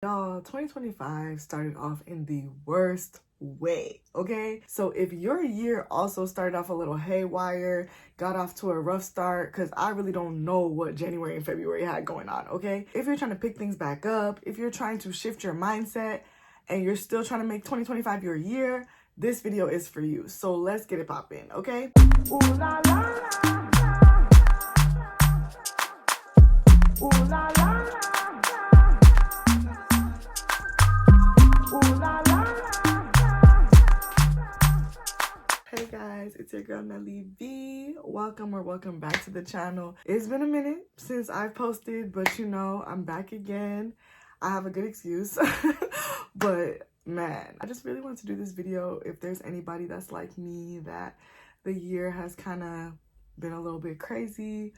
Y'all, 2025 started off in the worst way, okay? So if your year also started off a little haywire, got off to a rough start, because I really don't know what January and February had going on, okay? If you're trying to pick things back up, if you're trying to shift your mindset, and you're still trying to make 2025 your year, this video is for you. So let's get it poppin', okay? Ooh la la la. Ooh la la. Hey guys, it's your girl Nelly V. Welcome back to the channel. It's been a minute since I've posted, but you know, I'm back again. I have a good excuse, but man, I just really want to do this video. If there's anybody that's like me, that the year has kind of been a little bit crazy,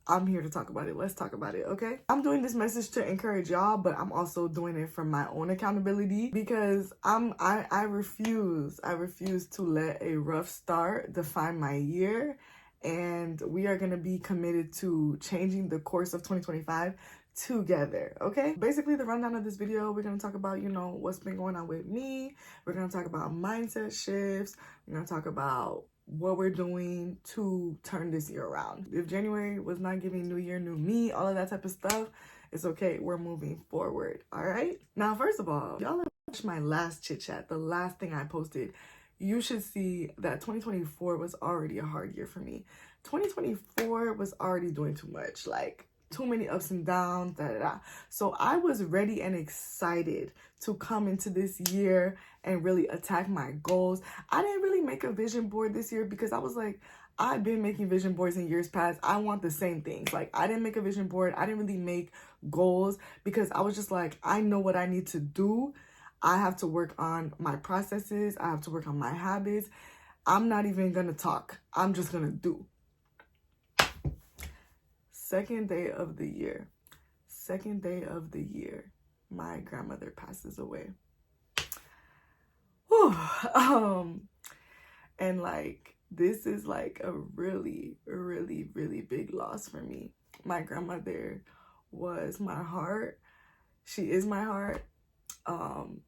I'm here to talk about it. Let's talk about it, okay? I'm doing this message to encourage y'all, but I'm also doing it for my own accountability because I refuse to let a rough start define my year. And we are gonna be committed to changing the course of 2025 together, okay? Basically, the rundown of this video, we're gonna talk about, you know, what's been going on with me. We're gonna talk about mindset shifts. We're gonna talk about what we're doing to turn this year around. If January was not giving new year, new me, all of that type of stuff, it's okay. We're moving forward, all right? Now, first of all, y'all watched my last chit chat, the last thing I posted. You should see that 2024 was already a hard year for me. 2024 was already doing too much, like too many ups and downs, So I was ready and excited to come into this year and really attack my goals. I didn't really make a vision board this year because I was like, I've been making vision boards in years past. I want the same things. Like, I didn't make a vision board. I didn't really make goals because I was just like, I know what I need to do. I have to work on my processes. I have to work on my habits. I'm not even gonna talk. I'm just gonna do. Second day of the year, my grandmother passes away. Whew. And like, this is like a really big loss for me. My grandmother was my heart. She is my heart.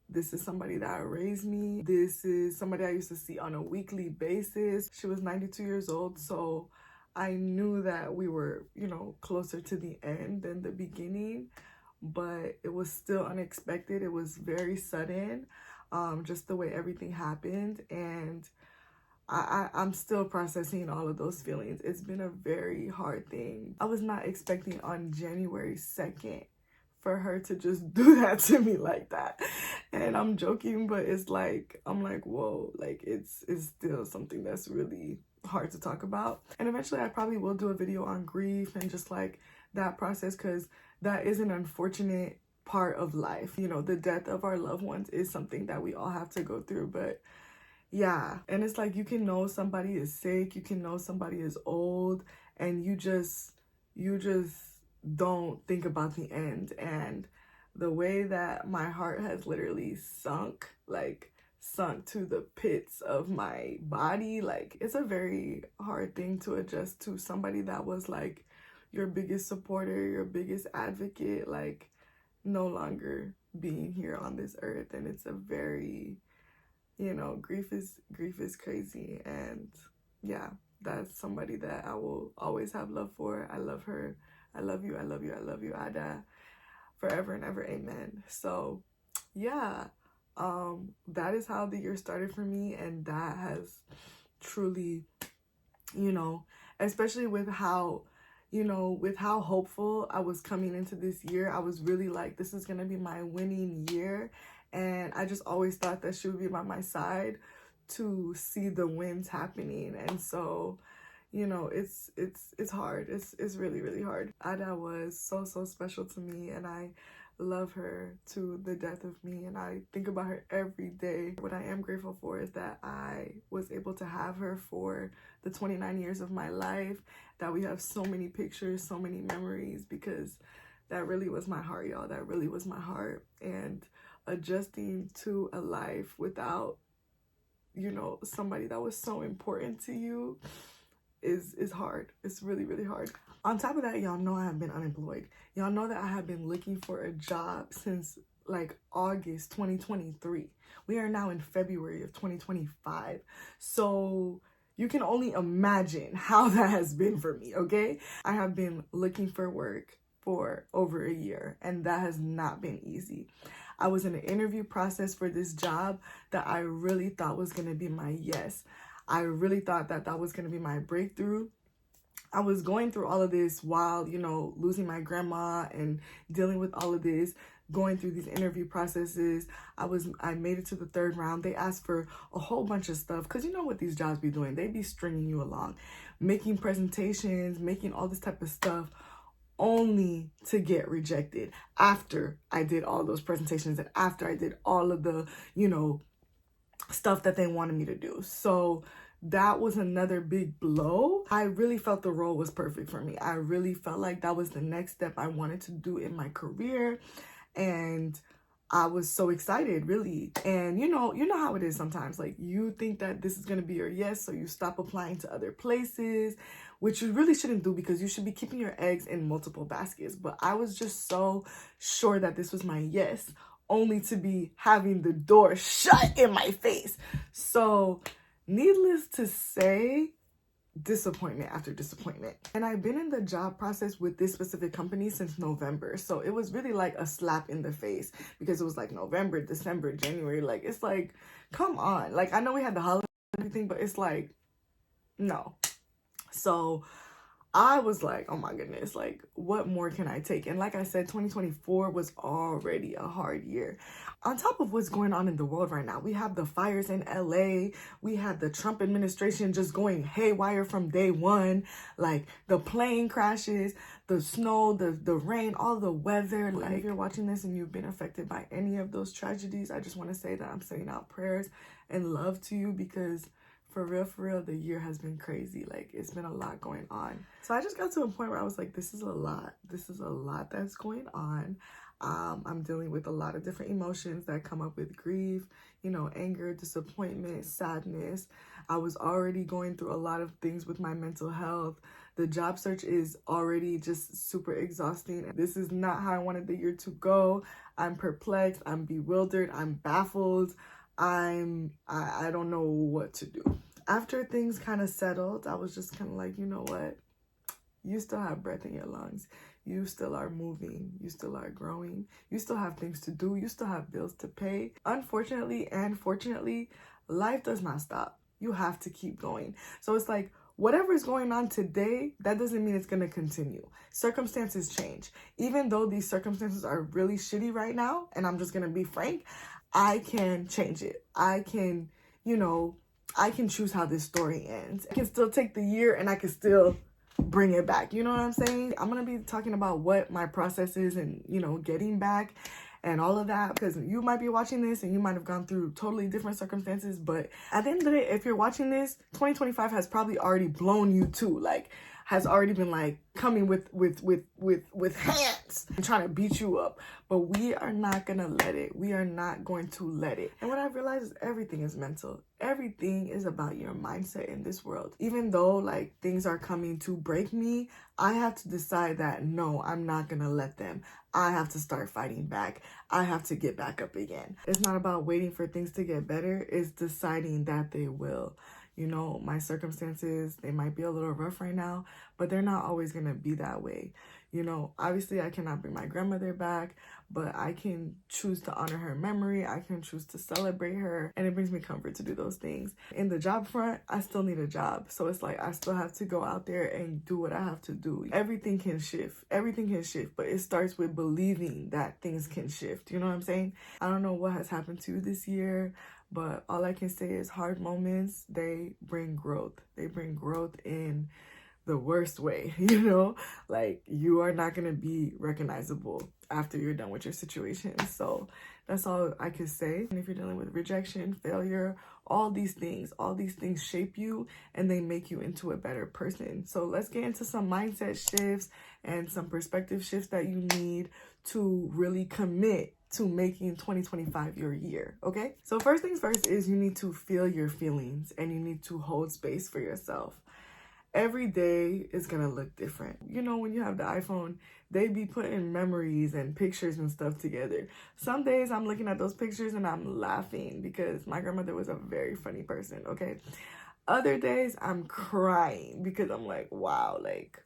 This is somebody that raised me. This is somebody I used to see on a weekly basis. She was 92 years old, so I knew that we were, you know, closer to the end than the beginning, but it was still unexpected. It was very sudden, just the way everything happened, and I'm still processing all of those feelings. It's been a very hard thing. I was not expecting on January 2nd for her to just do that to me like that. And I'm joking, but it's like, I'm like, whoa, like it's still something that's really hard to talk about. And eventually I probably will do a video on grief and just like that process, because that is an unfortunate part of life. You know, the death of our loved ones is something that we all have to go through, but yeah. And it's like, you can know somebody is sick, you can know somebody is old, and you just don't think about the end. And the way that my heart has literally sunk to the pits of my body, like, it's a very hard thing to adjust to somebody that was like your biggest supporter, your biggest advocate, like no longer being here on this earth. And it's a very, you know, grief is crazy. And yeah, that's somebody that I will always have love for. I love her. I love you. Ada, forever and ever, amen. So yeah, that is how the year started for me. And that has truly, you know, especially with how, you know, with how hopeful I was coming into this year, I was really like, this is gonna be my winning year. And I just always thought that she would be by my side to see the wins happening. And so, you know, it's hard. It's really hard. Ada was so special to me, and I love her to the death of me, and I think about her every day. What I am grateful for is that I was able to have her for the 29 years of my life, that we have so many pictures, so many memories, because that really was my heart, y'all. That really was my heart. And adjusting to a life without, you know, somebody that was so important to you, is hard. It's really, really hard. On top of that, y'all know I have been unemployed. Y'all know that I have been looking for a job since like August 2023. We are now in February of 2025. So you can only imagine how that has been for me, okay? I have been looking for work for over a year, and that has not been easy. I was in an interview process for this job that I really thought was going to be my yes. I really thought that that was going to be my breakthrough. I was going through all of this while, you know, losing my grandma and dealing with all of this, going through these interview processes. I made it to the 3rd round. They asked for a whole bunch of stuff because you know what these jobs be doing. They be stringing you along, making presentations, making all this type of stuff, only to get rejected after I did all those presentations and after I did all of the, you know, stuff that they wanted me to do. So that was another big blow. I really felt the role was perfect for me. I really felt like that was the next step I wanted to do in my career. And I was so excited, really. And you know how it is sometimes. Like, you think that this is going to be your yes, so you stop applying to other places, which you really shouldn't do because you should be keeping your eggs in multiple baskets. But I was just so sure that this was my yes, only to be having the door shut in my face. So needless to say, disappointment after disappointment. And I've been in the job process with this specific company since November. So it was really like a slap in the face because it was like November, December, January. Like, it's like, come on. Like, I know we had the holiday and everything, but it's like, no. So I was like, oh my goodness, like, what more can I take? And like I said, 2024 was already a hard year. On top of what's going on in the world right now, we have the fires in LA. We had the Trump administration just going haywire from day one. Like, the plane crashes, the snow, the rain, all the weather. Like, if you're watching this and you've been affected by any of those tragedies, I just want to say that I'm sending out prayers and love to you because for real, the year has been crazy. Like, it's been a lot going on. So I just got to a point where I was like, this is a lot. This is a lot that's going on. I'm dealing with a lot of different emotions that come up with grief, you know, anger, disappointment, sadness. I was already going through a lot of things with my mental health. The job search is already just super exhausting. This is not how I wanted the year to go. I'm perplexed. I'm bewildered. I'm baffled. I don't know what to do. After things kind of settled, I was just kind of like, you know what? You still have breath in your lungs. You still are moving. You still are growing. You still have things to do. You still have bills to pay. Unfortunately and fortunately, life does not stop. You have to keep going. So it's like, whatever is going on today, that doesn't mean it's going to continue. Circumstances change. Even though these circumstances are really shitty right now, and I'm just going to be frank, I can change it. I can, you know, I can choose how this story ends. I can still take the year and I can still bring it back. You know what I'm saying? I'm going to be talking about what my process is and, you know, getting back and all of that, because you might be watching this and you might have gone through totally different circumstances. But at the end of the day, if you're watching this, 2025 has probably already blown you too. Like, has already been like coming with hands and trying to beat you up. But we are not gonna let it. We are not going to let it. And what I've realized is everything is mental. Everything is about your mindset in this world. Even though like things are coming to break me, I have to decide that no, I'm not gonna let them. I have to start fighting back. I have to get back up again. It's not about waiting for things to get better. It's deciding that they will. You know, my circumstances, they might be a little rough right now, but they're not always going to be that way. You know, obviously I cannot bring my grandmother back, but I can choose to honor her memory. I can choose to celebrate her, and it brings me comfort to do those things. In the job front, I still need a job. So it's like I still have to go out there and do what I have to do. Everything can shift. Everything can shift, but it starts with believing that things can shift. You know what I'm saying? I don't know what has happened to you this year, but all I can say is hard moments, they bring growth. They bring growth in the worst way, you know? Like, you are not going to be recognizable after you're done with your situation. So that's all I can say. And if you're dealing with rejection, failure, all these things shape you and they make you into a better person. So let's get into some mindset shifts and some perspective shifts that you need to really commit to making 2025 your year, okay? So first things first is you need to feel your feelings and you need to hold space for yourself. Every day is gonna look different. You know, when you have the iPhone, they be putting memories and pictures and stuff together. Some days I'm looking at those pictures and I'm laughing because my grandmother was a very funny person, okay? Other days I'm crying because I'm like, wow, like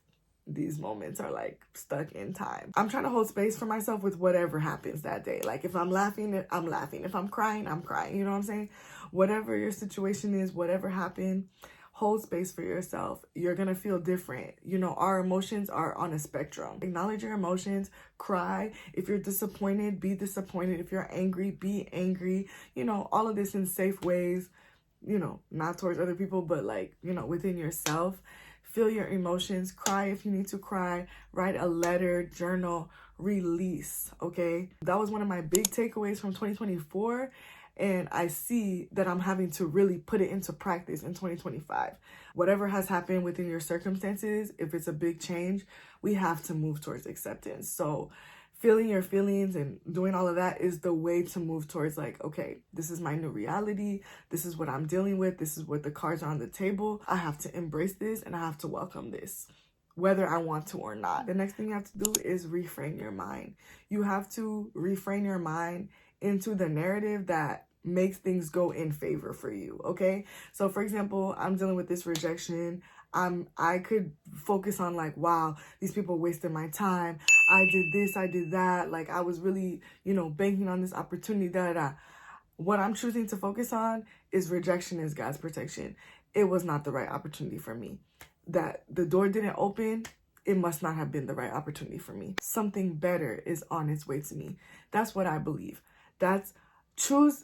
these moments are like stuck in time. I'm trying to hold space for myself with whatever happens that day. Like if I'm laughing, I'm laughing. If I'm crying, I'm crying. You know what I'm saying? Whatever your situation is, whatever happened, hold space for yourself. You're gonna feel different. You know, our emotions are on a spectrum. Acknowledge your emotions, cry. If you're disappointed, be disappointed. If you're angry, be angry. You know, all of this in safe ways, you know, not towards other people, but like, you know, within yourself. Feel your emotions, cry if you need to cry, write a letter, journal, release, okay? That was one of my big takeaways from 2024. And I see that I'm having to really put it into practice in 2025. Whatever has happened within your circumstances, if it's a big change, we have to move towards acceptance. So feeling your feelings and doing all of that is the way to move towards like, okay, this is my new reality. This is what I'm dealing with. This is what the cards are on the table. I have to embrace this and I have to welcome this, whether I want to or not. The next thing you have to do is reframe your mind. You have to reframe your mind into the narrative that makes things go in favor for you, okay? So for example, I'm dealing with this rejection. I could focus on like, wow, these people wasted my time. I did this, I did that. Like I was really, you know, banking on this opportunity, What I'm choosing to focus on is rejection is God's protection. It was not the right opportunity for me. That the door didn't open, it must not have been the right opportunity for me. Something better is on its way to me. That's what I believe. That's choose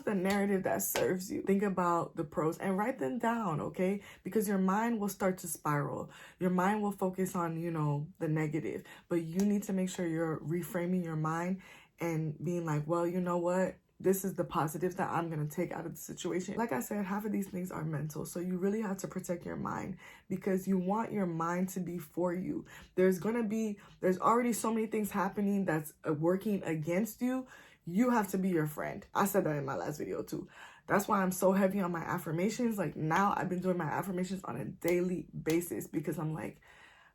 the narrative that serves you. Think about the pros and write them down, okay? Because your mind will start to spiral. Your mind will focus on, you know, the negative, but you need to make sure you're reframing your mind and being like, well, you know what? This is the positives that I'm going to take out of the situation. Like I said, half of these things are mental. So you really have to protect your mind because you want your mind to be for you. There's already so many things happening that's working against you. You have to be your friend. I said that in my last video too. That's why I'm so heavy on my affirmations. Like now I've been doing my affirmations on a daily basis because I'm like,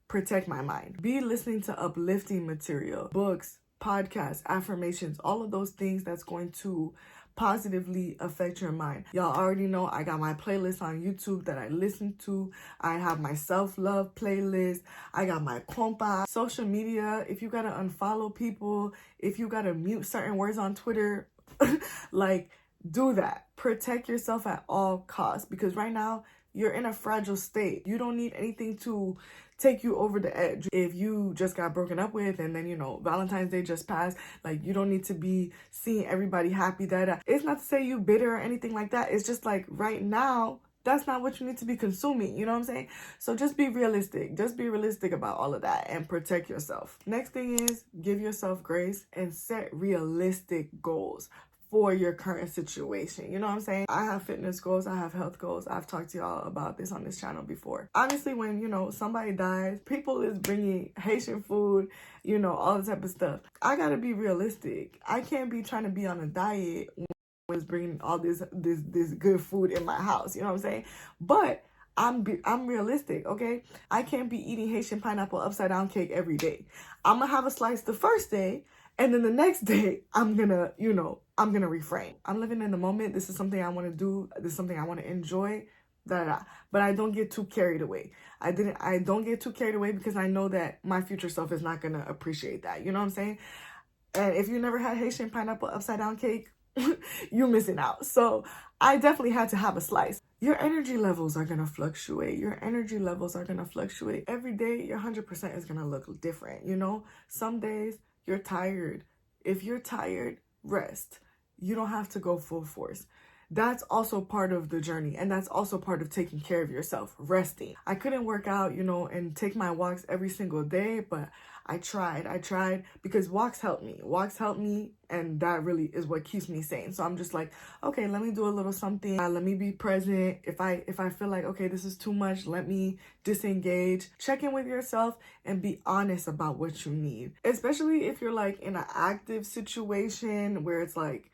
protect my mind. Be listening to uplifting material, books, podcasts, affirmations, all of those things that's going to positively affect your mind. Y'all already know I got my playlist on YouTube that I listen to. I have my self-love playlist. I got my compa. Social media, if you gotta unfollow people, if you gotta mute certain words on Twitter, like do that. Protect yourself at all costs because right now you're in a fragile state. You don't need anything to take you over the edge. If you just got broken up with and then, you know, Valentine's Day just passed, like you don't need to be seeing everybody happy. It's not to say you bitter or anything like that. It's just like right now, that's not what you need to be consuming. You know what I'm saying? So just be realistic. Just be realistic about all of that and protect yourself. Next thing is give yourself grace and set realistic goals for your current situation. You know what I'm saying? I have fitness goals. I have health goals. I've talked to y'all about this on this channel before. Obviously, when, you know, somebody dies, people is bringing Haitian food, you know, all the type of stuff. I gotta be realistic. I can't be trying to be on a diet when it's bringing all this good food in my house. You know what I'm saying? But I'm realistic, okay? I can't be eating Haitian pineapple upside down cake every day. I'm gonna have a slice the first day, and then the next day, I'm gonna reframe. I'm living in the moment. This is something I want to do. This is something I want to enjoy. But I don't get too carried away. I don't get too carried away because I know that my future self is not gonna appreciate that. You know what I'm saying? And if you never had Haitian pineapple upside down cake, you're missing out. So I definitely had to have a slice. Your energy levels are gonna fluctuate. Every day, your 100% is gonna look different. You know, some days you're tired. If you're tired, rest. You don't have to go full force. That's also part of the journey, and that's also part of taking care of yourself, resting. I couldn't work out, you know, and take my walks every single day, but I tried because walks help me, and that really is what keeps me sane. So I'm just like, okay, let me do a little something. Let me be present. If I feel like, okay, this is too much, let me disengage. Check in with yourself and be honest about what you need, especially if you're like in an active situation where it's like,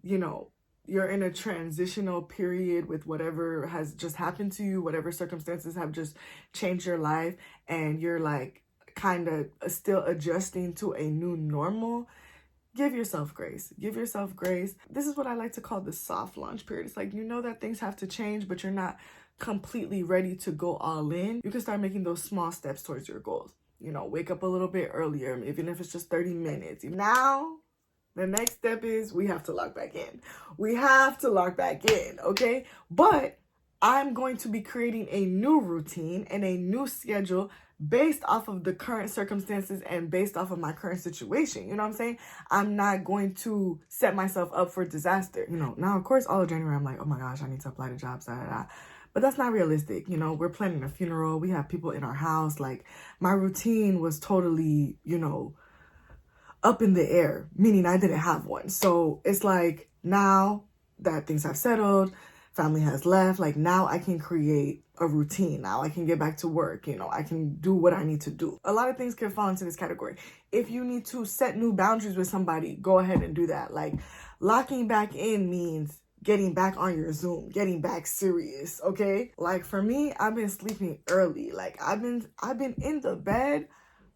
you know, you're in a transitional period with whatever has just happened to you, whatever circumstances have just changed your life, and you're like kind of still adjusting to a new normal, give yourself grace. Give yourself grace. This is what I like to call the soft launch period. It's like, you know that things have to change, but you're not completely ready to go all in. You can start making those small steps towards your goals. You know, wake up a little bit earlier, even if it's just 30 minutes. Now, the next step is we have to lock back in. We have to lock back in, okay? But I'm going to be creating a new routine and a new schedule based off of the current circumstances and based off of my current situation. You know what I'm saying? I'm not going to set myself up for disaster. You know, now, of course, all of January, I'm like, oh my gosh, I need to apply to jobs, da, da, da. But that's not realistic. You know, we're planning a funeral. We have people in our house. Like, my routine was totally, you know, up in the air, meaning I didn't have one. So it's like, now that things have settled, family has left, like now I can create a routine. Now I can get back to work. You know, I can do what I need to do. A lot of things can fall into this category. If you need to set new boundaries with somebody, go ahead and do that. Like, locking back in means getting back on your Zoom, getting back serious, okay? Like, for me, I've been sleeping early. Like, I've been in the bed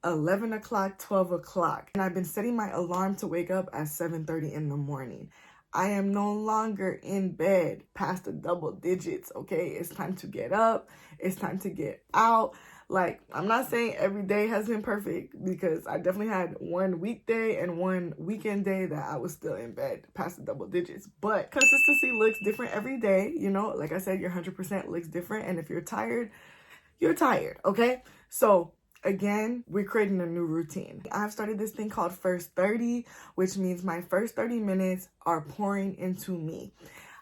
11 o'clock, 12 o'clock. And I've been setting my alarm to wake up at 7:30 in the morning. I am no longer in bed past the double digits, okay? It's time to get up. It's time to get out. Like, I'm not saying every day has been perfect, because I definitely had one weekday and one weekend day that I was still in bed past the double digits. But consistency looks different every day. You know, like I said, your 100% looks different. And if you're tired, you're tired, okay? So again, we're creating a new routine. I've started this thing called First 30, which means my first 30 minutes are pouring into me.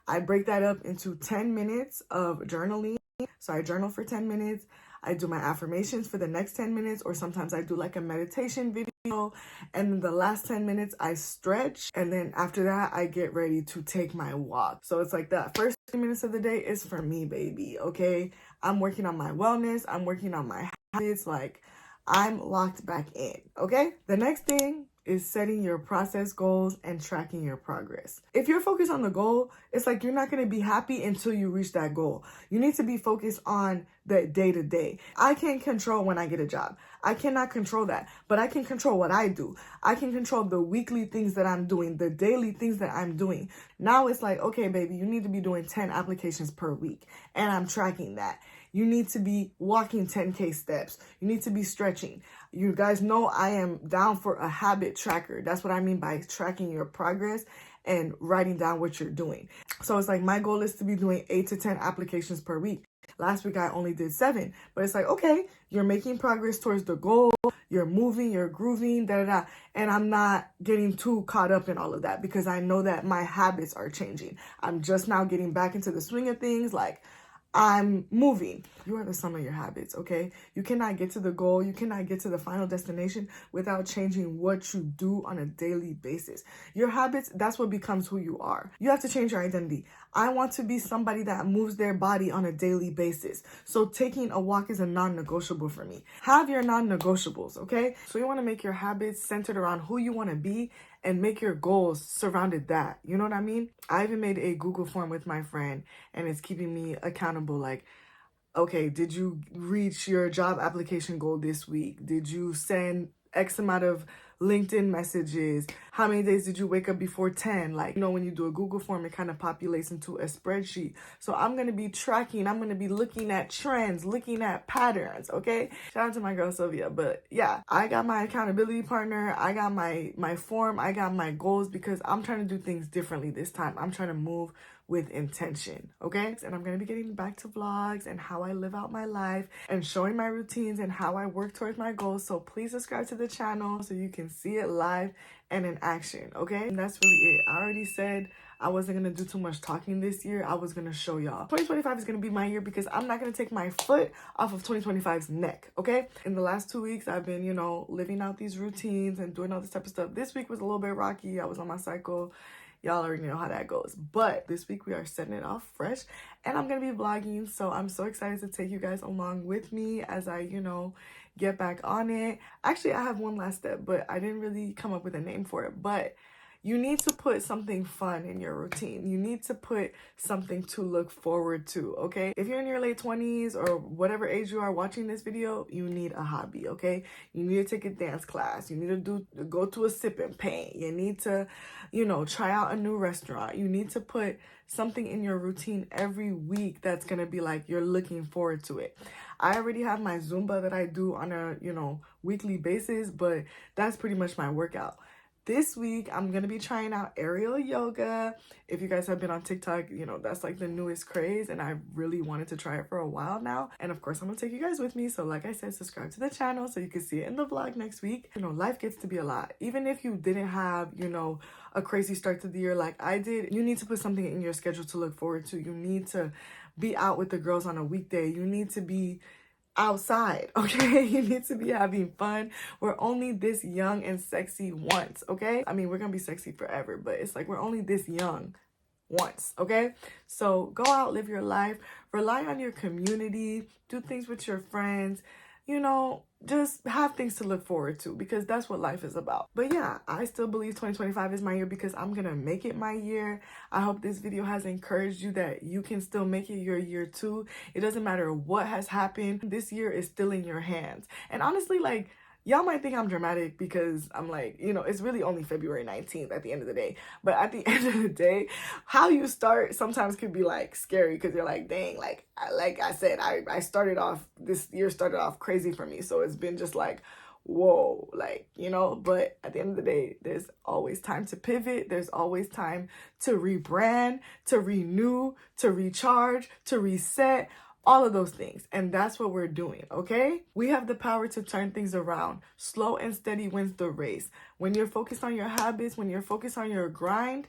I break that up into 10 minutes of journaling. So I journal for 10 minutes. I do my affirmations for the next 10 minutes, or sometimes I do like a meditation video. And then the last 10 minutes, I stretch. And then after that, I get ready to take my walk. So it's like that first 30 minutes of the day is for me, baby, okay? I'm working on my wellness. I'm working on my habits. Like, I'm locked back in, okay? The next thing is setting your process goals and tracking your progress. If you're focused on the goal, it's like you're not going to be happy until you reach that goal. You need to be focused on the day-to-day. I can't control when I get a job. I cannot control that, but I can control what I do. I can control the weekly things that I'm doing, the daily things that I'm doing. Now it's like, okay, baby, you need to be doing 10 applications per week, and I'm tracking that. You need to be walking 10K steps. You need to be stretching. You guys know I am down for a habit tracker. That's what I mean by tracking your progress and writing down what you're doing. So it's like, my goal is to be doing 8 to 10 applications per week. Last week I only did 7, but it's like, okay, you're making progress towards the goal. You're moving, you're grooving, da da da. And I'm not getting too caught up in all of that, because I know that my habits are changing. I'm just now getting back into the swing of things. Like, I'm moving. You are the sum of your habits, okay? You cannot get to the goal. You cannot get to the final destination without changing what you do on a daily basis. Your habits, that's what becomes who you are. You have to change your identity. I want to be somebody that moves their body on a daily basis. So taking a walk is a non-negotiable for me. Have your non-negotiables, okay? So you want to make your habits centered around who you want to be, and make your goals surrounded that. You know what I mean? I even made a Google form with my friend, and it's keeping me accountable. Like, okay, did you reach your job application goal this week? Did you send X amount of LinkedIn messages? How many days did you wake up before 10? Like, you know, when you do a Google form, it kind of populates into a spreadsheet. So I'm going to be tracking. I'm going to be looking at trends, looking at patterns, okay? Shout out to my girl, Sylvia. But yeah, I got my accountability partner. I got my form. I got my goals, because I'm trying to do things differently this time. I'm trying to move with intention, okay? And I'm gonna be getting back to vlogs and how I live out my life and showing my routines and how I work towards my goals. So please subscribe to the channel so you can see it live and in action, okay? And that's really it. I already said I wasn't gonna do too much talking this year. I was gonna show y'all. 2025 is gonna be my year, because I'm not gonna take my foot off of 2025's neck, okay? In the last 2 weeks, I've been, you know, living out these routines and doing all this type of stuff. This week was a little bit rocky. I was on my cycle. Y'all already know how that goes. But this week we are setting it off fresh, and I'm going to be vlogging. So I'm so excited to take you guys along with me as I, you know, get back on it. Actually, I have one last step, but I didn't really come up with a name for it. But You need to put something fun in your routine. You need to put something to look forward to, okay? If you're in your late 20s or whatever age you are watching this video, you need a hobby, okay? You need to take a dance class. You need to go to a sip and paint. You need to, try out a new restaurant. You need to put something in your routine every week that's going to be like you're looking forward to it. I already have my Zumba that I do on a, weekly basis, but that's pretty much my workout. This week, I'm going to be trying out aerial yoga. If you guys have been on TikTok, that's like the newest craze, and I really wanted to try it for a while now. And of course, I'm going to take you guys with me. So like I said, subscribe to the channel so you can see it in the vlog next week. Life gets to be a lot. Even if you didn't have, a crazy start to the year like I did, you need to put something in your schedule to look forward to. You need to be out with the girls on a weekday. You need to be outside, okay? You need to be having fun. We're only this young and sexy once, okay? I mean, we're gonna be sexy forever, but it's like we're only this young once, okay? So go out, live your life, rely on your community, do things with your friends, just have things to look forward to, because that's what life is about. But yeah, I still believe 2025 is my year because I'm gonna make it my year. I hope this video has encouraged you that you can still make it your year too. It doesn't matter what has happened. This year is still in your hands. And honestly, like, y'all might think I'm dramatic because I'm like, it's really only February 19th at the end of the day. But at the end of the day, how you start sometimes could be like scary because you're like, dang, like I said, this year started off crazy for me. So it's been just like, whoa, like, but at the end of the day, there's always time to pivot. There's always time to rebrand, to renew, to recharge, to reset. All of those things. And that's what we're doing, okay? We have the power to turn things around. Slow and steady wins the race. When you're focused on your habits, when you're focused on your grind,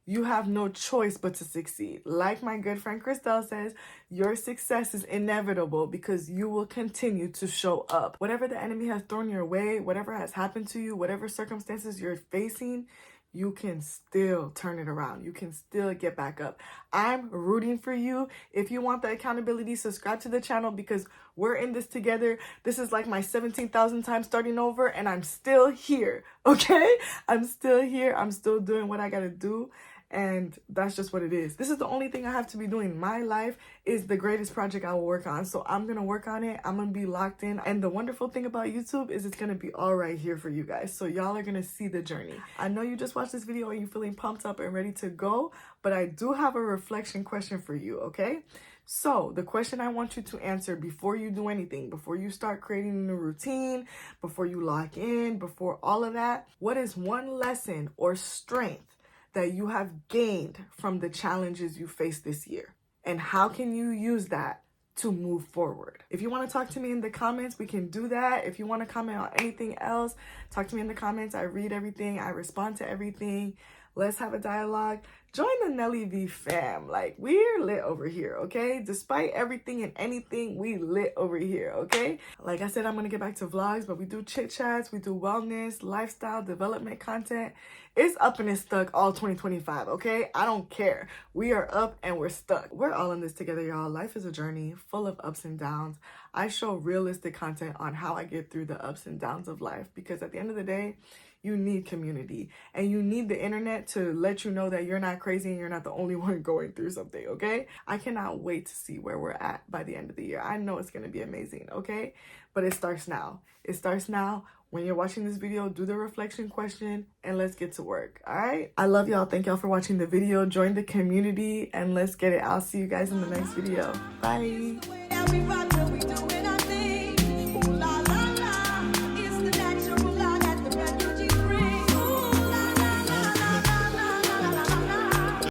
you have no choice but to succeed. Like my good friend Christelle says, your success is inevitable because you will continue to show up. Whatever the enemy has thrown your way, whatever has happened to you, whatever circumstances you're facing, you can still turn it around. You can still get back up. I'm rooting for you. If you want the accountability, subscribe to the channel because we're in this together. This is like my 17,000 times starting over and I'm still here, okay? I'm still here. I'm still doing what I gotta do. And that's just what it is. This is the only thing I have to be doing. My life is the greatest project I will work on. So I'm going to work on it. I'm going to be locked in. And the wonderful thing about YouTube is it's going to be all right here for you guys. So y'all are going to see the journey. I know you just watched this video and you're feeling pumped up and ready to go, but I do have a reflection question for you, okay? So the question I want you to answer before you do anything, before you start creating a new routine, before you lock in, before all of that, what is one lesson or strength that you have gained from the challenges you faced this year? And how can you use that to move forward? If you want to talk to me in the comments, we can do that. If you want to comment on anything else, talk to me in the comments. I read everything. I respond to everything. Let's have a dialogue. Join the Nelly V fam. Like, we're lit over here, okay? Despite everything and anything, we lit over here, okay? Like I said, I'm going to get back to vlogs, but we do chit chats, we do wellness, lifestyle, development content. It's up and it's stuck all 2025, okay? I don't care. We are up and we're stuck. We're all in this together, y'all. Life is a journey full of ups and downs. I show realistic content on how I get through the ups and downs of life because at the end of the day, you need community and you need the internet to let you know that you're not crazy and you're not the only one going through something, okay? I cannot wait to see where we're at by the end of the year. I know it's going to be amazing, okay? But it starts now. It starts now. When you're watching this video, do the reflection question and let's get to work, all right? I love y'all. Thank y'all for watching the video. Join the community and let's get it. I'll see you guys in the next video. Bye.